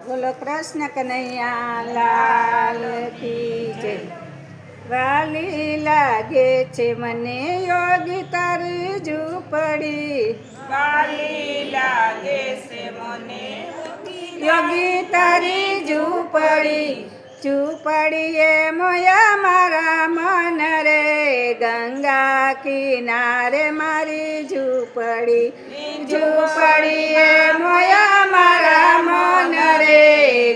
બોલો કૃષ્ણ કનૈયા લાલ કી જય। વાલી લાગે છે મને યોગી તારી ઝૂંપડી, વાલી લાગે છે મને યોગી તારી ઝૂંપડી। ઝૂંપડીએ મોયા મારા મન રે, ગંગા કિનારે મારી ઝૂંપડી। ઝૂંપડીએ મોયા મારા મન રે,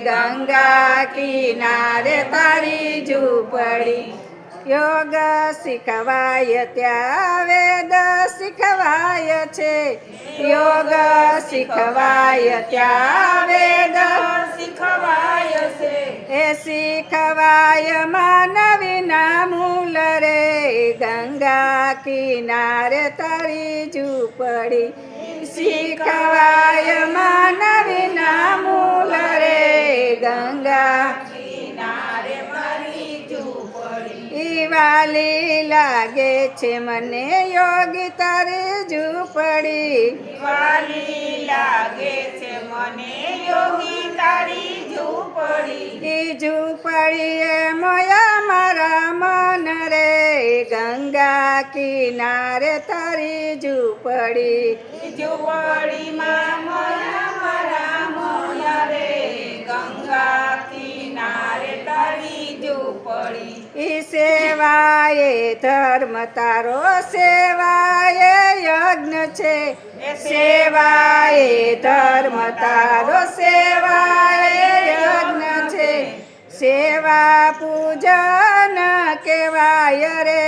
ગંગા કિનારે તારી ઝૂંપડી। યોગ શીખવાય ત્યાં વેદ શીખવાય છે, યોગ શીખવાય ત્યાં વેદ શીખવાય છે। એ શીખવાય માનવીના મૂલ રે, ગંગા કિનારે તારી ઝૂંપડી। શીખવાય માનવીના મૂલ રે, ગંગા કિનારે મારી ઝૂંપડી। ઈ વાલી લાગે છે મને યોગી તારી ઝૂંપડી। વાલી લાગે છે મને યોગી તારી ઝૂંપડી। ઈ ઝૂંપડીએ મોયા મારા મન રે, ગંગા કિનારે તારી ઝૂંપડી। ઝૂંપડીમાં મોયા મારા મોયા રે, ગંગા કિનારે તારી ઝૂંપડી। ઈ સેવાએ ધર્મ તારો સેવાએ યજ્ઞ છે, સેવાએ ધર્મ તારો સેવાએ યજ્ઞ છે। સેવા પૂજન કહેવાય રે,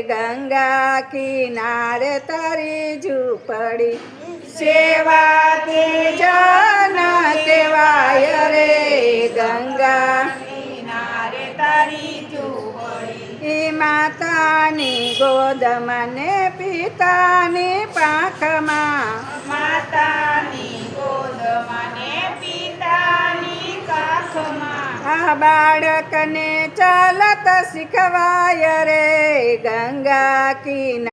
ગંગા કિનારે તારી ઝૂંપડી। સેવા પૂજન કહેવાય રે, ગંગા કિનારે તારી ઝૂંપડી। ઈ માતાની ગોદમાં ને પિતાની પાંખમાં, માતાની ગોદમાં ને પિતાની કાખમાં। આ બાળકને ચાલત શીખવાય રે, ગંગા કિનારે